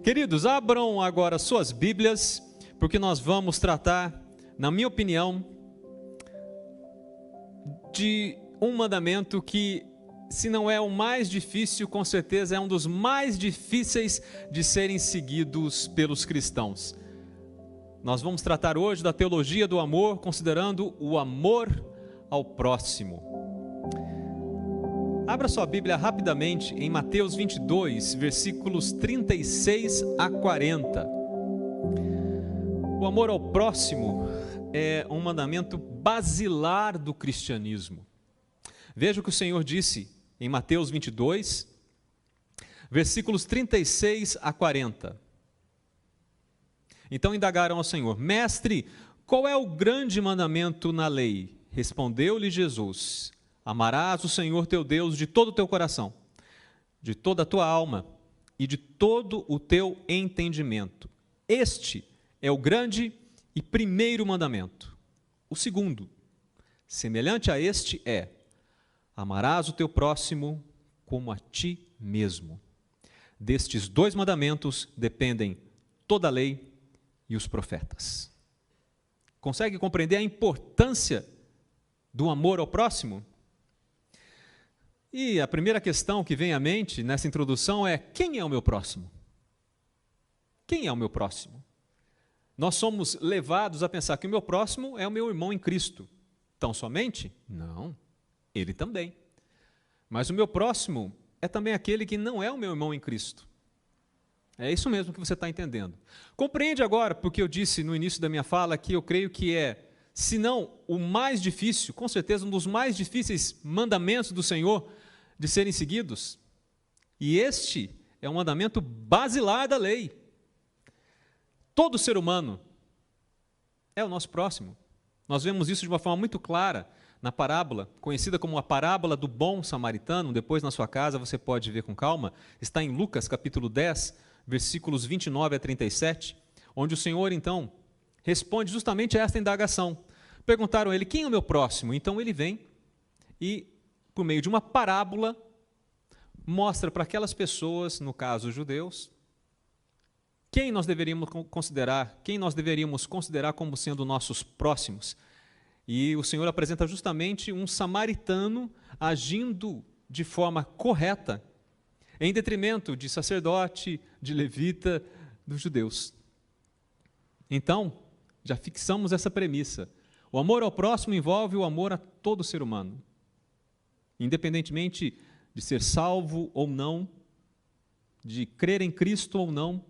Queridos, abram agora suas Bíblias, porque nós vamos tratar, na minha opinião, de um mandamento que, se não é o mais difícil, com certeza é um dos mais difíceis de serem seguidos pelos cristãos. Nós vamos tratar hoje da teologia do amor, considerando o amor ao próximo. Abra sua Bíblia rapidamente em Mateus 22, versículos 36 a 40. O amor ao próximo é um mandamento basilar do cristianismo. Veja o que o Senhor disse em Mateus 22, versículos 36 a 40. Então indagaram ao Senhor: Mestre, qual é o grande mandamento na lei? Respondeu-lhe Jesus: Amarás o Senhor teu Deus de todo o teu coração, de toda a tua alma e de todo o teu entendimento. Este é o grande e primeiro mandamento. O segundo, semelhante a este, é: amarás o teu próximo como a ti mesmo. Destes dois mandamentos dependem toda a lei e os profetas. Consegue compreender a importância do amor ao próximo? E a primeira questão que vem à mente nessa introdução é: quem é o meu próximo? Quem é o meu próximo? Nós somos levados a pensar que o meu próximo é o meu irmão em Cristo. Tão somente? Não, ele também. Mas o meu próximo é também aquele que não é o meu irmão em Cristo. É isso mesmo que você está entendendo. Compreende agora, porque eu disse no início da minha fala que eu creio que é, se não o mais difícil, com certeza um dos mais difíceis mandamentos do Senhor de serem seguidos? E este é um mandamento basilar da lei. Todo ser humano é o nosso próximo. Nós vemos isso de uma forma muito clara na parábola, conhecida como a parábola do bom samaritano. Depois na sua casa você pode ver com calma. Está em Lucas capítulo 10, versículos 29 a 37, onde o Senhor então responde justamente a esta indagação. Perguntaram a ele: quem é o meu próximo? Então ele vem e, por meio de uma parábola, mostra para aquelas pessoas, no caso os judeus, quem nós deveríamos considerar como sendo nossos próximos. E o Senhor apresenta justamente um samaritano agindo de forma correta, em detrimento de sacerdote, de levita, dos judeus. Então, já fixamos essa premissa. O amor ao próximo envolve o amor a todo ser humano, independentemente de ser salvo ou não, de crer em Cristo ou não.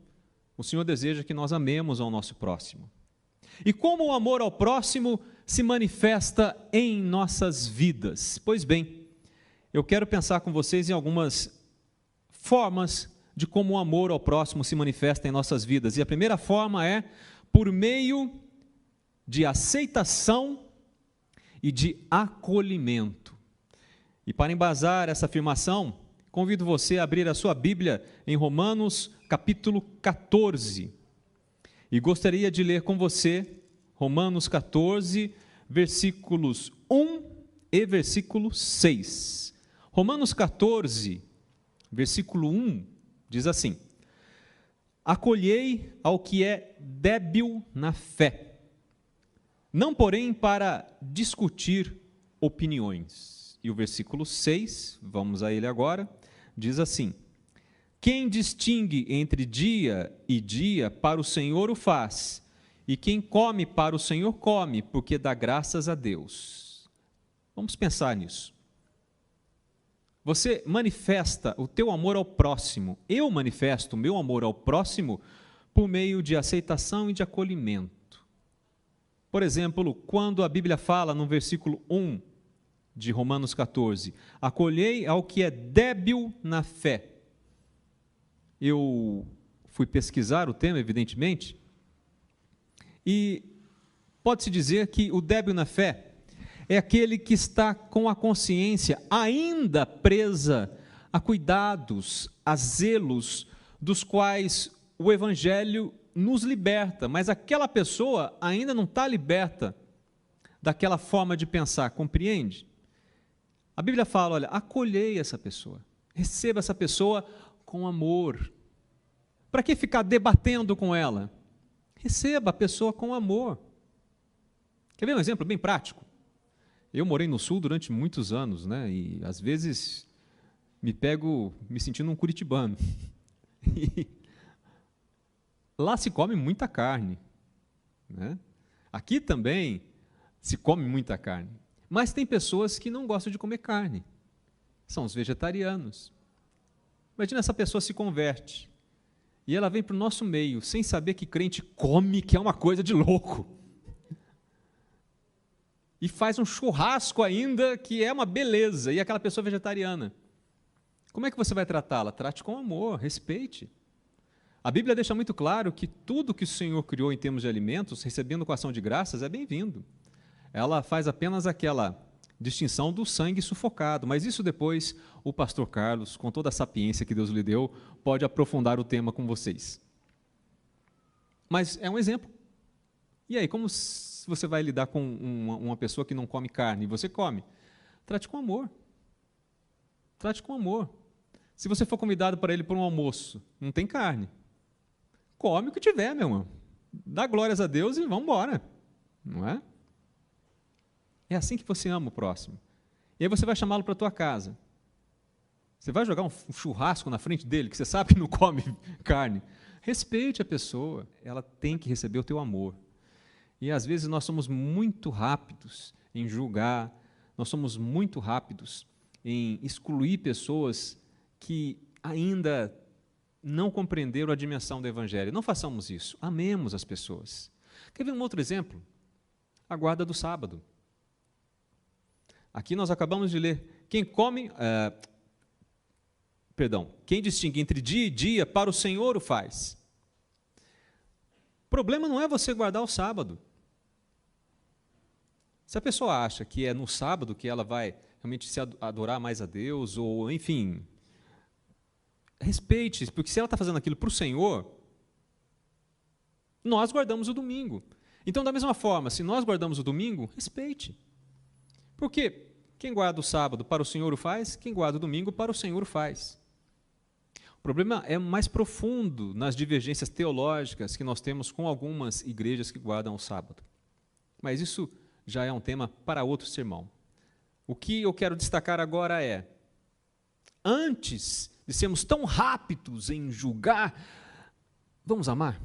O Senhor deseja que nós amemos ao nosso próximo. E como o amor ao próximo se manifesta em nossas vidas? Pois bem, eu quero pensar com vocês em algumas formas de como o amor ao próximo se manifesta em nossas vidas. E a primeira forma é por meio de aceitação e de acolhimento. E para embasar essa afirmação, convido você a abrir a sua Bíblia em Romanos capítulo 14. E gostaria de ler com você Romanos 14, versículos 1 e versículo 6. Romanos 14, versículo 1, diz assim: acolhei ao que é débil na fé, não porém para discutir opiniões. E o versículo 6, vamos a ele agora, diz assim: quem distingue entre dia e dia, para o Senhor o faz, e quem come para o Senhor come, porque dá graças a Deus. Vamos pensar nisso. Você manifesta o teu amor ao próximo, eu manifesto o meu amor ao próximo por meio de aceitação e de acolhimento. Por exemplo, quando a Bíblia fala no versículo 1 de Romanos 14, acolhei ao que é débil na fé. Eu fui pesquisar o tema, evidentemente, e pode-se dizer que o débil na fé é aquele que está com a consciência ainda presa a cuidados, a zelos, dos quais o Evangelho nos liberta, mas aquela pessoa ainda não está liberta daquela forma de pensar, compreende? A Bíblia fala, olha, acolhei essa pessoa, receba essa pessoa com amor, Para que ficar debatendo com ela? Receba a pessoa com amor. Quer ver um exemplo bem prático? Eu morei no Sul durante muitos anos, né? E às vezes me pego me sentindo um curitibano. E lá se come muita carne, né? Aqui também se come muita carne. Mas tem pessoas que não gostam de comer carne. São os vegetarianos. Imagina, essa pessoa se converte e ela vem para o nosso meio sem saber que crente come, que é uma coisa de louco. E faz um churrasco ainda, que é uma beleza, e aquela pessoa vegetariana. Como é que você vai tratá-la? Trate com amor, respeite. A Bíblia deixa muito claro que tudo que o Senhor criou em termos de alimentos, recebendo com ação de graças, é bem-vindo. Ela faz apenas aquela distinção do sangue sufocado, mas isso depois o pastor Carlos, com toda a sapiência que Deus lhe deu, pode aprofundar o tema com vocês. Mas é um exemplo. E aí, como você vai lidar com uma pessoa que não come carne e você come? Trate com amor. Trate com amor. Se você for convidado para ele por um almoço, não tem carne, come o que tiver, meu irmão. Dá glórias a Deus e vamos embora. Não é? É assim que você ama o próximo. E aí você vai chamá-lo para a tua casa. Você vai jogar um churrasco na frente dele, que você sabe que não come carne. Respeite a pessoa. Ela tem que receber o teu amor. E às vezes nós somos muito rápidos em julgar, nós somos muito rápidos em excluir pessoas que ainda não compreenderam a dimensão do Evangelho. Não façamos isso. Amemos as pessoas. Quer ver um outro exemplo? A guarda do sábado. Aqui nós acabamos de ler, quem distingue entre dia e dia, para o Senhor o faz. O problema não é você guardar o sábado. Se a pessoa acha que é no sábado que ela vai realmente se adorar mais a Deus, ou enfim, respeite, porque se ela está fazendo aquilo para o Senhor, nós guardamos o domingo. Então, da mesma forma, se nós guardamos o domingo, respeite. Porque quem guarda o sábado para o Senhor o faz, quem guarda o domingo para o Senhor o faz. O problema é mais profundo nas divergências teológicas que nós temos com algumas igrejas que guardam o sábado. Mas isso já é um tema para outro sermão. O que eu quero destacar agora é, antes de sermos tão rápidos em julgar, vamos amar?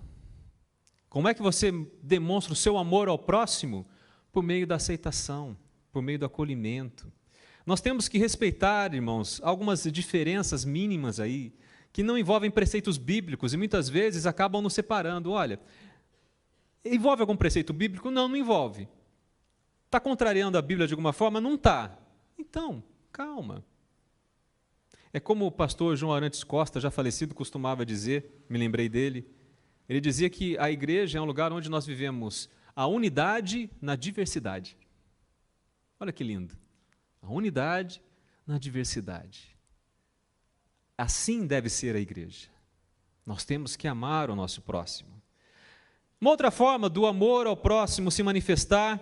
Como é que você demonstra o seu amor ao próximo? Por meio da aceitação, por meio do acolhimento. Nós temos que respeitar, irmãos, algumas diferenças mínimas aí, que não envolvem preceitos bíblicos e muitas vezes acabam nos separando. Olha, envolve algum preceito bíblico? Não, não envolve. Está contrariando a Bíblia de alguma forma? Não está. Então, calma. É como o pastor João Arantes Costa, já falecido, costumava dizer, me lembrei dele, ele dizia que a igreja é um lugar onde nós vivemos a unidade na diversidade. Olha que lindo. A unidade na diversidade. Assim deve ser a igreja. Nós temos que amar o nosso próximo. Uma outra forma do amor ao próximo se manifestar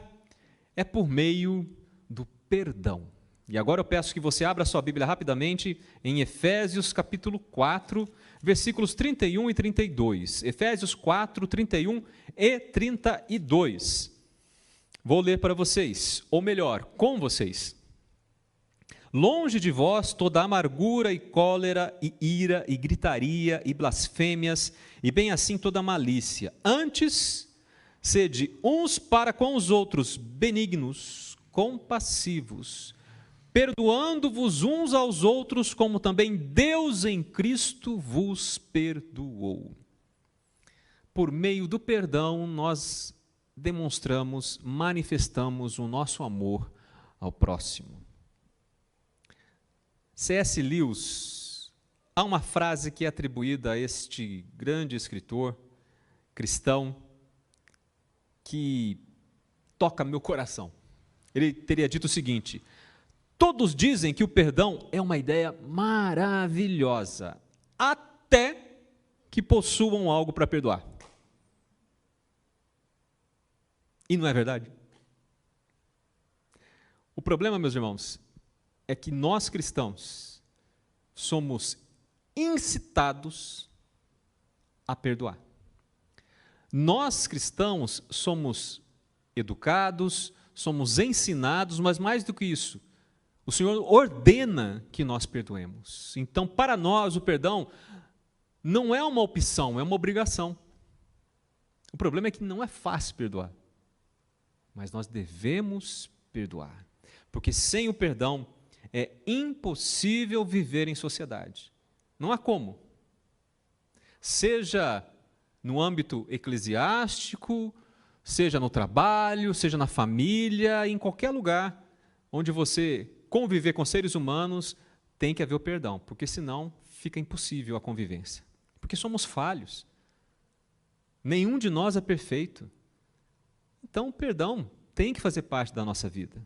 é por meio do perdão. E agora eu peço que você abra sua Bíblia rapidamente em Efésios capítulo 4, versículos 31 e 32. Efésios 4, 31 e 32. Vou ler para vocês, ou melhor, com vocês. Longe de vós toda amargura e cólera e ira e gritaria e blasfêmias e bem assim toda malícia. Antes, sede uns para com os outros benignos, compassivos, perdoando-vos uns aos outros, como também Deus em Cristo vos perdoou. Por meio do perdão, nós demonstramos, manifestamos o nosso amor ao próximo. C.S. Lewis, há uma frase que é atribuída a este grande escritor cristão que toca meu coração. Ele teria dito o seguinte: todos dizem que o perdão é uma ideia maravilhosa, até que possuam algo para perdoar. E não é verdade? O problema, meus irmãos, é que nós cristãos somos incitados a perdoar. Nós, cristãos, somos educados, somos ensinados, mas mais do que isso, o Senhor ordena que nós perdoemos. Então, para nós, o perdão não é uma opção, é uma obrigação. O problema é que não é fácil perdoar, mas nós devemos perdoar, porque sem o perdão é impossível viver em sociedade. Não há como. Seja no âmbito eclesiástico, seja no trabalho, seja na família, em qualquer lugar onde você conviver com seres humanos, tem que haver o perdão, porque senão fica impossível a convivência. Porque somos falhos. Nenhum de nós é perfeito. Então, o perdão tem que fazer parte da nossa vida.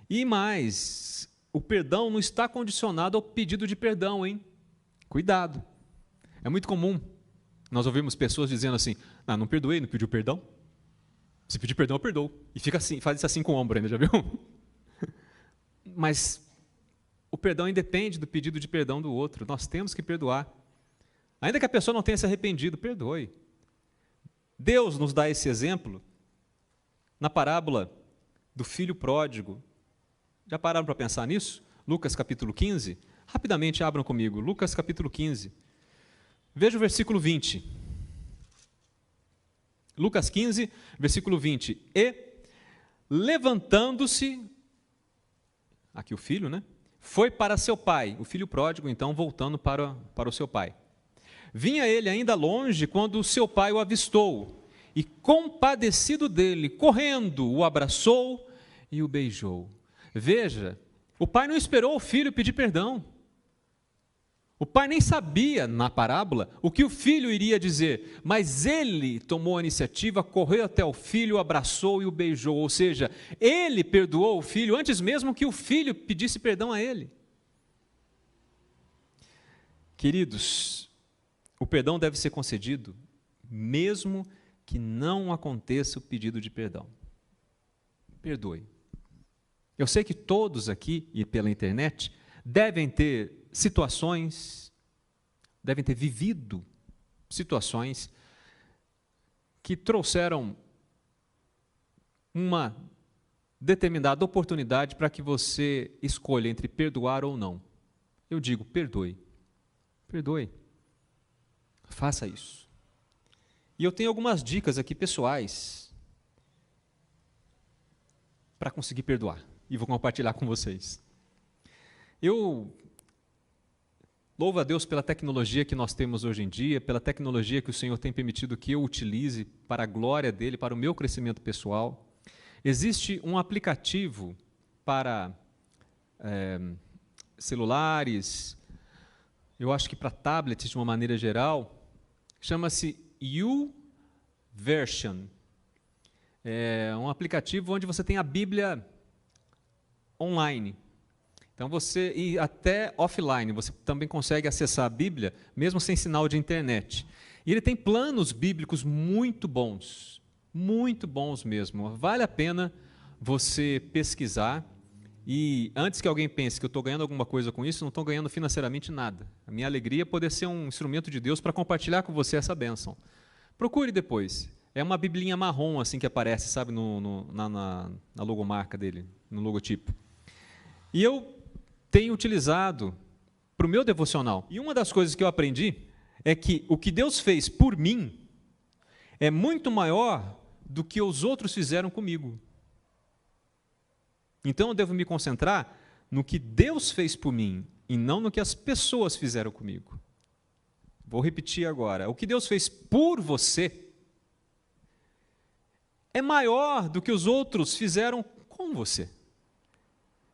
E mais, o perdão não está condicionado ao pedido de perdão, hein? Cuidado. É muito comum nós ouvimos pessoas dizendo assim: não perdoei, não pediu perdão. Se pedir perdão, eu perdoo. E fica assim, faz isso assim com o ombro ainda, já viu? Mas o perdão independe do pedido de perdão do outro. Nós temos que perdoar. Ainda que a pessoa não tenha se arrependido, perdoe. Deus nos dá esse exemplo na parábola do filho pródigo. Já pararam para pensar nisso? Lucas capítulo 15. Rapidamente abram comigo. Lucas capítulo 15. Veja o versículo 20. Lucas 15, versículo 20. E, levantando-se, aqui o filho, né? Foi para seu pai. O filho pródigo, então, voltando para o seu pai. Vinha ele ainda longe quando o seu pai o avistou, e compadecido dele, correndo, o abraçou e o beijou. Veja, o pai não esperou o filho pedir perdão. O pai nem sabia, na parábola, o que o filho iria dizer, mas ele tomou a iniciativa, correu até o filho, o abraçou e o beijou. Ou seja, ele perdoou o filho antes mesmo que o filho pedisse perdão a ele. Queridos, o perdão deve ser concedido mesmo que não aconteça o pedido de perdão. Perdoe. Eu sei que todos aqui e pela internet devem ter situações, devem ter vivido situações que trouxeram uma determinada oportunidade para que você escolha entre perdoar ou não. Eu digo, perdoe. Perdoe. Faça isso. E eu tenho algumas dicas aqui pessoais para conseguir perdoar. E vou compartilhar com vocês. Eu louvo a Deus pela tecnologia que nós temos hoje em dia, pela tecnologia que o Senhor tem permitido que eu utilize para a glória dEle, para o meu crescimento pessoal. Existe um aplicativo para celulares, eu acho que para tablets de uma maneira geral, chama-se YouVersion. É um aplicativo onde você tem a Bíblia online. Então você, e até offline, você também consegue acessar a Bíblia, mesmo sem sinal de internet. E ele tem planos bíblicos muito bons mesmo. Vale a pena você pesquisar. E antes que alguém pense que eu estou ganhando alguma coisa com isso, não estou ganhando financeiramente nada. A minha alegria é poder ser um instrumento de Deus para compartilhar com você essa bênção. Procure depois. É uma biblinha marrom assim que aparece, sabe, na logomarca dele, no logotipo. E eu tenho utilizado para o meu devocional. E uma das coisas que eu aprendi é que o que Deus fez por mim é muito maior do que os outros fizeram comigo. Então eu devo me concentrar no que Deus fez por mim e não no que as pessoas fizeram comigo. Vou repetir agora. O que Deus fez por você é maior do que os outros fizeram com você.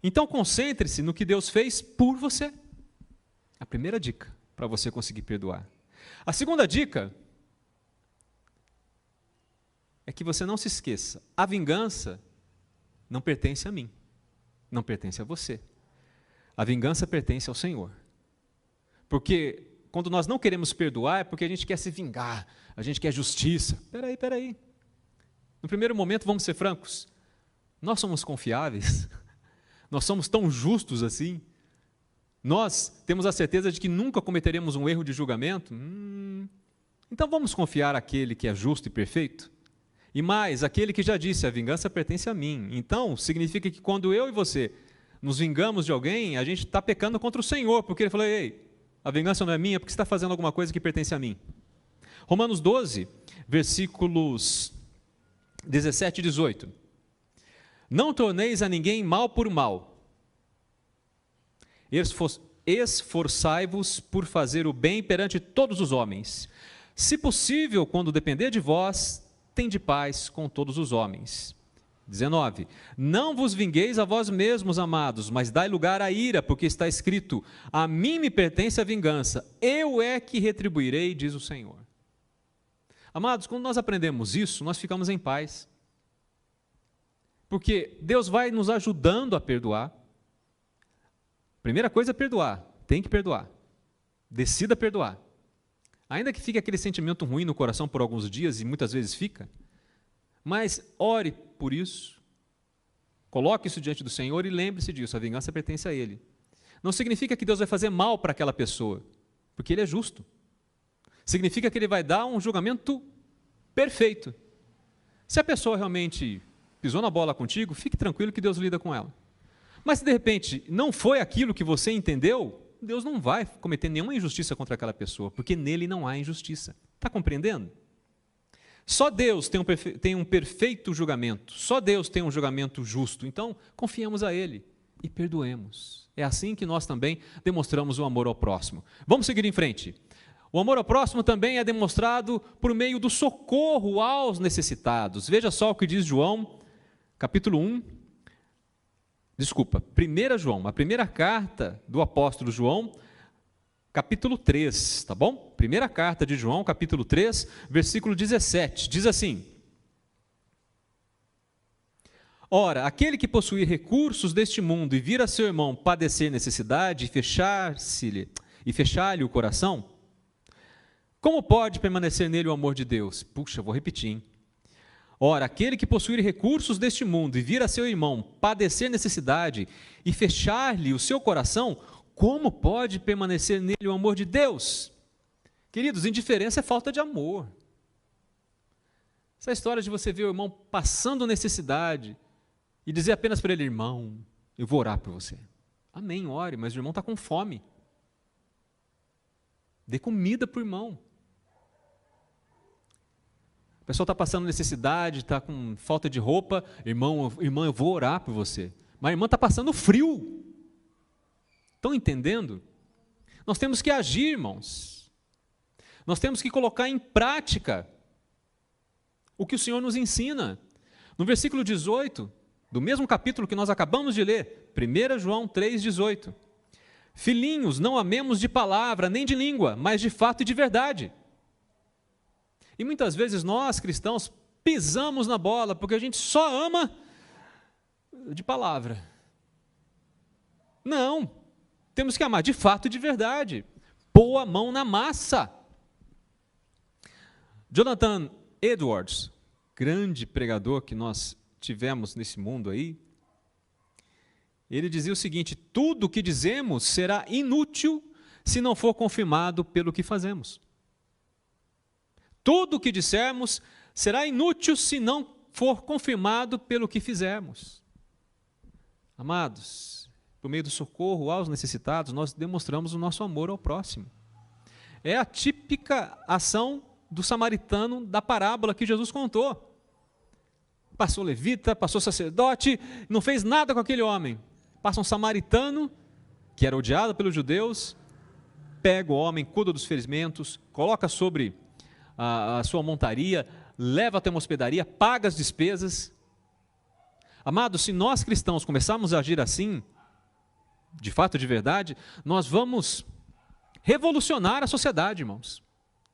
Então concentre-se no que Deus fez por você. A primeira dica para você conseguir perdoar. A segunda dica é que você não se esqueça. A vingança não pertence a mim, não pertence a você. A vingança pertence ao Senhor. Porque quando nós não queremos perdoar é porque a gente quer se vingar, a gente quer justiça. Peraí. No primeiro momento, vamos ser francos, nós somos confiáveis, nós somos tão justos assim, nós temos a certeza de que nunca cometeremos um erro de julgamento? Então vamos confiar àquele que é justo e perfeito? E mais, aquele que já disse, a vingança pertence a mim. Então, significa que quando eu e você nos vingamos de alguém, a gente está pecando contra o Senhor, porque ele falou, ei, a vingança não é minha, porque você está fazendo alguma coisa que pertence a mim. Romanos 12, versículos 17 e 18. Não torneis a ninguém mal por mal. Esforçai-vos por fazer o bem perante todos os homens. Se possível, quando depender de vós, tende paz com todos os homens. 19. Não vos vingueis a vós mesmos, amados, mas dai lugar à ira, porque está escrito, a mim me pertence a vingança, eu é que retribuirei, diz o Senhor. Amados, quando nós aprendemos isso, nós ficamos em paz. Porque Deus vai nos ajudando a perdoar. Primeira coisa é perdoar, tem que perdoar. Decida perdoar. Ainda que fique aquele sentimento ruim no coração por alguns dias, e muitas vezes fica, mas ore por isso, coloque isso diante do Senhor e lembre-se disso, a vingança pertence a Ele. Não significa que Deus vai fazer mal para aquela pessoa, porque Ele é justo. Significa que Ele vai dar um julgamento perfeito. Se a pessoa realmente pisou na bola contigo, fique tranquilo que Deus lida com ela. Mas se de repente não foi aquilo que você entendeu, Deus não vai cometer nenhuma injustiça contra aquela pessoa, porque nele não há injustiça. Está compreendendo? Só Deus tem um perfeito julgamento, só Deus tem um julgamento justo, então confiemos a Ele e perdoemos. É assim que nós também demonstramos o amor ao próximo. Vamos seguir em frente. O amor ao próximo também é demonstrado por meio do socorro aos necessitados. Veja só o que diz João, capítulo 1, 1 João, a primeira carta do apóstolo João, capítulo 3, tá bom? Primeira carta de João, capítulo 3, versículo 17, diz assim: Ora, aquele que possuir recursos deste mundo e vir a seu irmão padecer necessidade e fechar-lhe o coração, como pode permanecer nele o amor de Deus? Puxa, vou repetir, hein? Ora, aquele que possuir recursos deste mundo e vir a seu irmão padecer necessidade e fechar-lhe o seu coração, como pode permanecer nele o amor de Deus? Queridos, indiferença é falta de amor. Essa história de você ver o irmão passando necessidade e dizer apenas para ele, irmão, eu vou orar por você. Amém, ore, mas o irmão está com fome. Dê comida para o irmão. A pessoa está passando necessidade, está com falta de roupa, irmão, eu vou orar por você. Mas a irmã está passando frio. Estão entendendo? Nós temos que agir, irmãos. Nós temos que colocar em prática o que o Senhor nos ensina. No versículo 18, do mesmo capítulo que nós acabamos de ler, 1 João 3,18. Filhinhos, não amemos de palavra, nem de língua, mas de fato e de verdade. E muitas vezes nós, cristãos, pisamos na bola, porque a gente só ama de palavra. Não, temos que amar de fato e de verdade. Pôr a mão na massa. Jonathan Edwards, grande pregador que nós tivemos nesse mundo aí, ele dizia o seguinte: tudo o que dizemos será inútil se não for confirmado pelo que fazemos. Tudo o que dissermos será inútil se não for confirmado pelo que fizermos. Amados, por meio do socorro aos necessitados, nós demonstramos o nosso amor ao próximo. É a típica ação do samaritano da parábola que Jesus contou. Passou levita, passou sacerdote, não fez nada com aquele homem. Passa um samaritano, que era odiado pelos judeus, pega o homem, cuida dos ferimentos, coloca sobre a sua montaria, leva até uma hospedaria, paga as despesas. Amados, se nós cristãos começarmos a agir assim, de fato, de verdade, nós vamos revolucionar a sociedade, irmãos.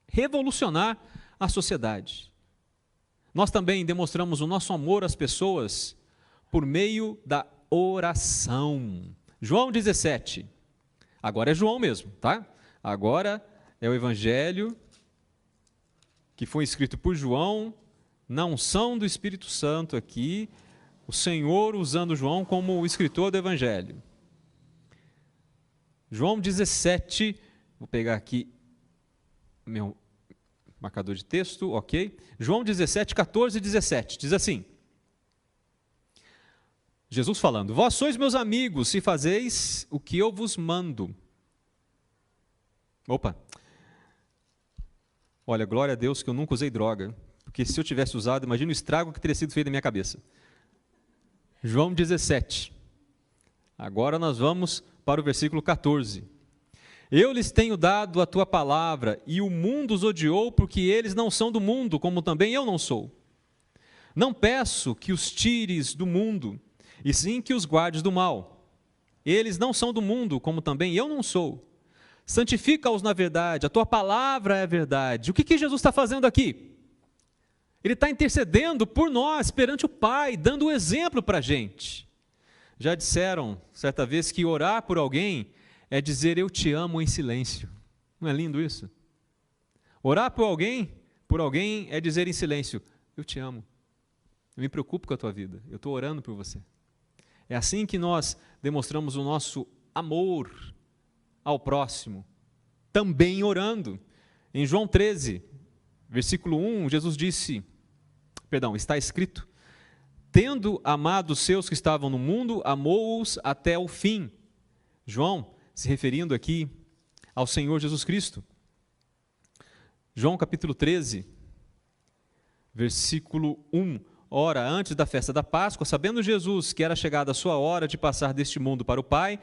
Revolucionar a sociedade. Nós também demonstramos o nosso amor às pessoas por meio da oração. João 17. Agora é João mesmo, tá? Agora é o Evangelho que foi escrito por João, na unção do Espírito Santo aqui, o Senhor usando João como o escritor do Evangelho. João 17, vou pegar aqui Marcador de texto, ok. João 17, 14 e 17, diz assim, Jesus falando, vós sois meus amigos, se fazeis o que eu vos mando. Opa, olha, glória a Deus que eu nunca usei droga, porque se eu tivesse usado, imagina o estrago que teria sido feito na minha cabeça. João 17, agora nós vamos para o versículo 14. Eu lhes tenho dado a tua palavra, e o mundo os odiou, porque eles não são do mundo, como também eu não sou. Não peço que os tires do mundo, e sim que os guardes do mal. Eles não são do mundo, como também eu não sou. Santifica-os na verdade, a tua palavra é a verdade. O que Jesus está fazendo aqui? Ele está intercedendo por nós, perante o Pai, dando o exemplo para a gente. Já disseram, certa vez, que orar por alguém é dizer eu te amo em silêncio. Não é lindo isso? Orar por alguém é dizer em silêncio, eu te amo. Eu me preocupo com a tua vida, eu estou orando por você. É assim que nós demonstramos o nosso amor ao próximo, também orando. Em João 13, versículo 1, Jesus disse, está escrito, tendo amado os seus que estavam no mundo, amou-os até o fim. João, se referindo aqui ao Senhor Jesus Cristo. João capítulo 13, versículo 1. Ora, antes da festa da Páscoa, sabendo Jesus que era chegada a sua hora de passar deste mundo para o Pai,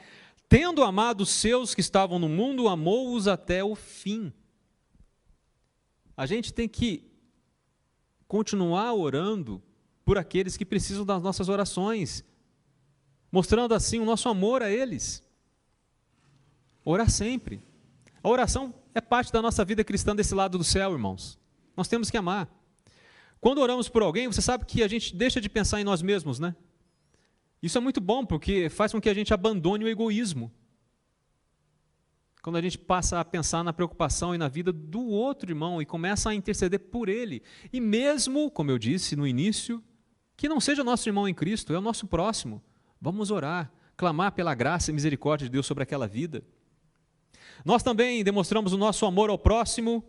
tendo amado os seus que estavam no mundo, amou-os até o fim. A gente tem que continuar orando por aqueles que precisam das nossas orações, mostrando assim o nosso amor a eles. Orar sempre. A oração é parte da nossa vida cristã desse lado do céu, irmãos. Nós temos que amar. Quando oramos por alguém, você sabe que a gente deixa de pensar em nós mesmos, né? Isso é muito bom, porque faz com que a gente abandone o egoísmo. Quando a gente passa a pensar na preocupação e na vida do outro irmão e começa a interceder por ele. E mesmo, como eu disse no início, que não seja nosso irmão em Cristo, é o nosso próximo. Vamos orar, clamar pela graça e misericórdia de Deus sobre aquela vida. Nós também demonstramos o nosso amor ao próximo,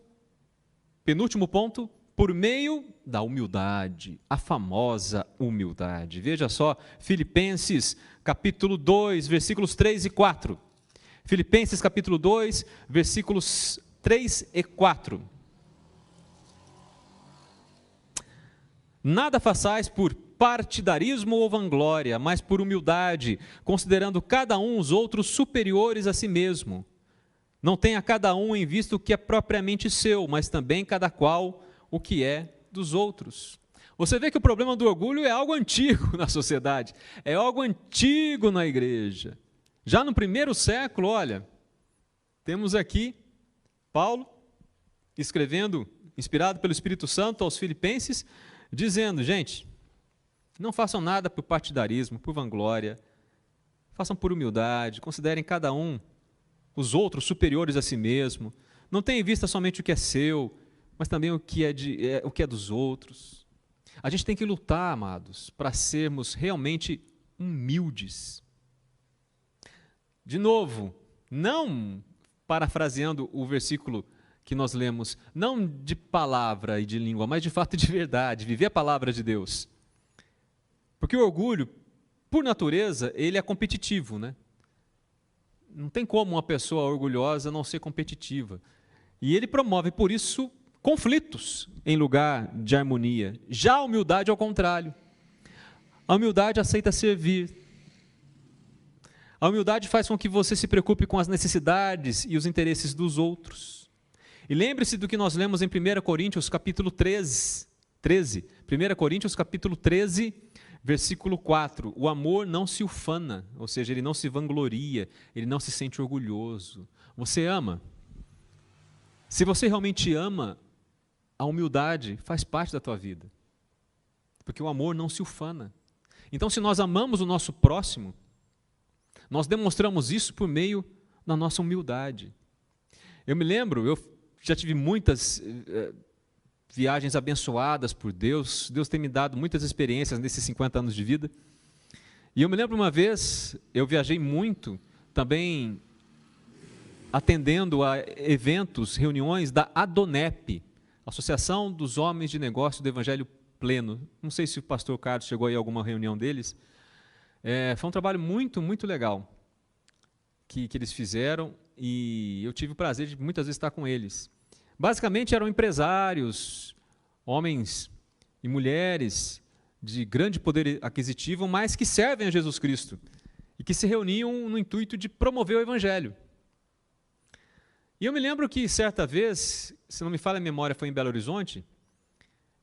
penúltimo ponto, por meio da humildade, a famosa humildade. Veja só, Filipenses capítulo 2, versículos 3 e 4. Filipenses capítulo 2, versículos 3 e 4. Nada façais por partidarismo ou vanglória, mas por humildade, considerando cada um os outros superiores a si mesmo. Não tenha cada um em vista o que é propriamente seu, mas também cada qual o que é dos outros. Você vê que o problema do orgulho é algo antigo na sociedade, é algo antigo na igreja. Já no primeiro século, olha, temos aqui Paulo escrevendo, inspirado pelo Espírito Santo aos Filipenses, dizendo, gente, não façam nada por partidarismo, por vanglória, façam por humildade, considerem cada um os outros superiores a si mesmo, não tenham em vista somente o que é seu, mas também o que é dos outros. A gente tem que lutar, amados, para sermos realmente humildes. De novo, não parafraseando o versículo que nós lemos, não de palavra e de língua, mas de fato e de verdade, viver a palavra de Deus. Porque o orgulho, por natureza, ele é competitivo, né? Não tem como uma pessoa orgulhosa não ser competitiva. E ele promove, por isso, conflitos em lugar de harmonia. Já a humildade, ao contrário. A humildade aceita servir. A humildade faz com que você se preocupe com as necessidades e os interesses dos outros. E lembre-se do que nós lemos em 1 Coríntios capítulo 13. 1 Coríntios capítulo 13, versículo 4. O amor não se ufana, ou seja, ele não se vangloria, ele não se sente orgulhoso. Você ama? Se você realmente ama, a humildade faz parte da tua vida. Porque o amor não se ufana. Então, se nós amamos o nosso próximo, nós demonstramos isso por meio da nossa humildade. Eu me lembro, eu já tive muitas viagens abençoadas por Deus. Deus tem me dado muitas experiências nesses 50 anos de vida. E eu me lembro uma vez, eu viajei muito, também atendendo a eventos, reuniões da Adonep. Associação dos Homens de Negócio do Evangelho Pleno. Não sei se o pastor Carlos chegou aí a alguma reunião deles. Foi um trabalho muito, muito legal que eles fizeram e eu tive o prazer de muitas vezes estar com eles. Basicamente eram empresários, homens e mulheres de grande poder aquisitivo, mas que servem a Jesus Cristo e que se reuniam no intuito de promover o Evangelho. E eu me lembro que certa vez, se não me falha a memória, foi em Belo Horizonte,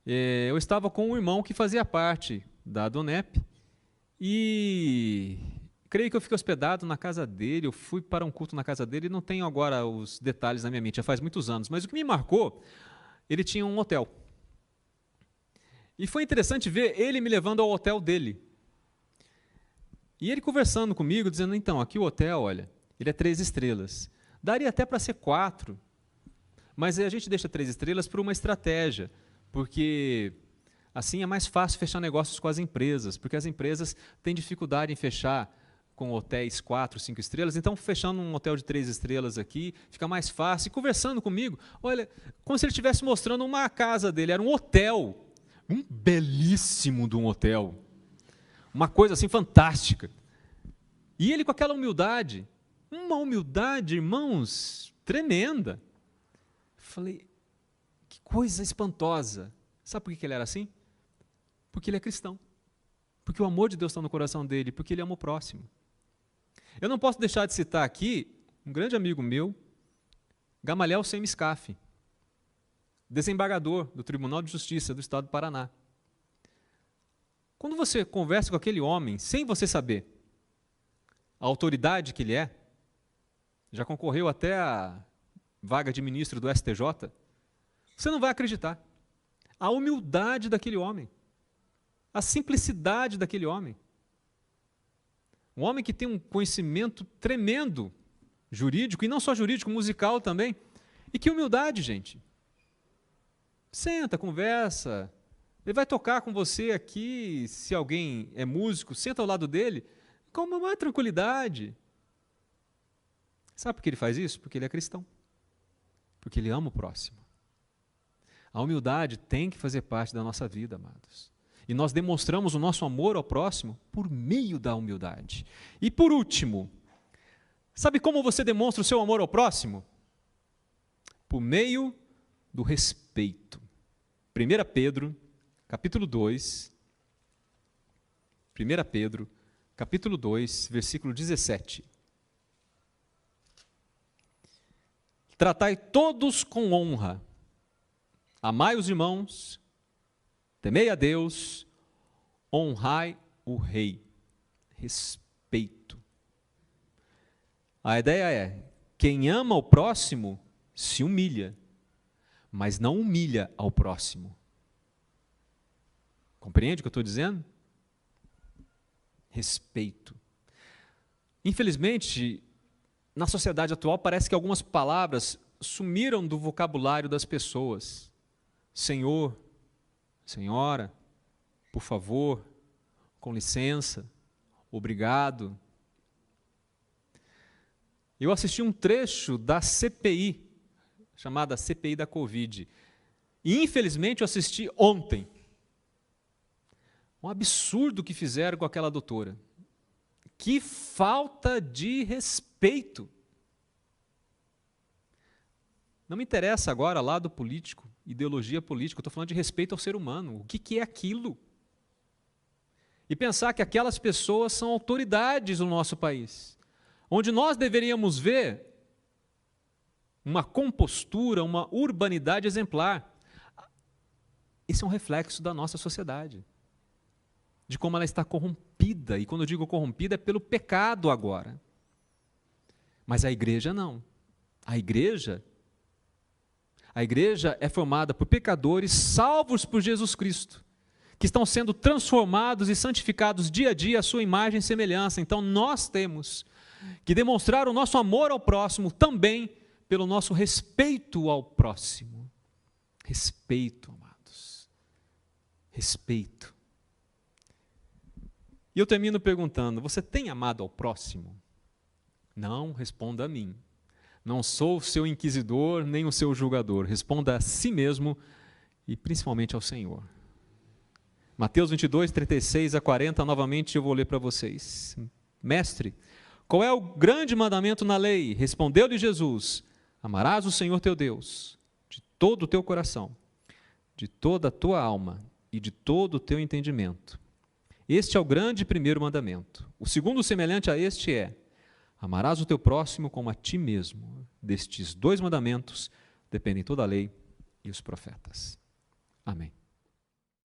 eu estava com um irmão que fazia parte da Donep e creio que eu fiquei hospedado na casa dele, eu fui para um culto na casa dele e não tenho agora os detalhes na minha mente, já faz muitos anos, mas o que me marcou, ele tinha um hotel. E foi interessante ver ele me levando ao hotel dele. E ele conversando comigo, dizendo, então, aqui o hotel, olha, ele é 3 estrelas. Daria até para ser 4, mas a gente deixa 3 estrelas por uma estratégia, porque assim é mais fácil fechar negócios com as empresas, porque as empresas têm dificuldade em fechar com hotéis 4, 5 estrelas, então fechando um hotel de 3 estrelas aqui, fica mais fácil. E conversando comigo, olha, como se ele estivesse mostrando uma casa dele, era um hotel, um belíssimo de um hotel, uma coisa assim fantástica. E ele com aquela humildade, uma humildade, irmãos, tremenda. Falei, que coisa espantosa. Sabe por que ele era assim? Porque ele é cristão. Porque o amor de Deus está no coração dele, porque ele ama o próximo. Eu não posso deixar de citar aqui um grande amigo meu, Gamaliel Semiscafe, desembargador do Tribunal de Justiça do Estado do Paraná. Quando você conversa com aquele homem, sem você saber a autoridade que ele é, já concorreu até a vaga de ministro do STJ, você não vai acreditar. A humildade daquele homem, a simplicidade daquele homem. Um homem que tem um conhecimento tremendo jurídico, e não só jurídico, musical também. E que humildade, gente. Senta, conversa. Ele vai tocar com você aqui, se alguém é músico, senta ao lado dele, com uma maior tranquilidade. Sabe por que ele faz isso? Porque ele é cristão. Porque ele ama o próximo. A humildade tem que fazer parte da nossa vida, amados. E nós demonstramos o nosso amor ao próximo por meio da humildade. E por último, sabe como você demonstra o seu amor ao próximo? Por meio do respeito. 1 Pedro, capítulo 2, 1 Pedro, capítulo 2, versículo 17. Tratai todos com honra, amai os irmãos, temei a Deus, honrai o rei. Respeito. A ideia é, quem ama o próximo se humilha, mas não humilha ao próximo. Compreende o que eu estou dizendo? Respeito. Infelizmente, na sociedade atual, parece que algumas palavras sumiram do vocabulário das pessoas. Senhor, senhora, por favor, com licença, obrigado. Eu assisti um trecho da CPI, chamada CPI da Covid, e infelizmente eu assisti ontem. Um absurdo que fizeram com aquela doutora. Que falta de respeito. Não me interessa agora lado político, ideologia política, eu estou falando de respeito ao ser humano. O que é aquilo? E pensar que aquelas pessoas são autoridades no nosso país, onde nós deveríamos ver uma compostura, uma urbanidade exemplar. Esse é um reflexo da nossa sociedade, de como ela está corrompida, e quando eu digo corrompida é pelo pecado agora. Mas a igreja não. A igreja é formada por pecadores salvos por Jesus Cristo, que estão sendo transformados e santificados dia a dia à sua imagem e semelhança. Então nós temos que demonstrar o nosso amor ao próximo também pelo nosso respeito ao próximo. Respeito, amados. Respeito. E eu termino perguntando, você tem amado ao próximo? Não, responda a mim. Não sou o seu inquisidor, nem o seu julgador. Responda a si mesmo e principalmente ao Senhor. Mateus 22, 36 a 40, novamente eu vou ler para vocês. Mestre, qual é o grande mandamento na lei? Respondeu-lhe Jesus: amarás o Senhor teu Deus de todo o teu coração, de toda a tua alma e de todo o teu entendimento. Este é o grande primeiro mandamento. O segundo semelhante a este é: amarás o teu próximo como a ti mesmo. Destes 2 mandamentos dependem toda a lei e os profetas. Amém.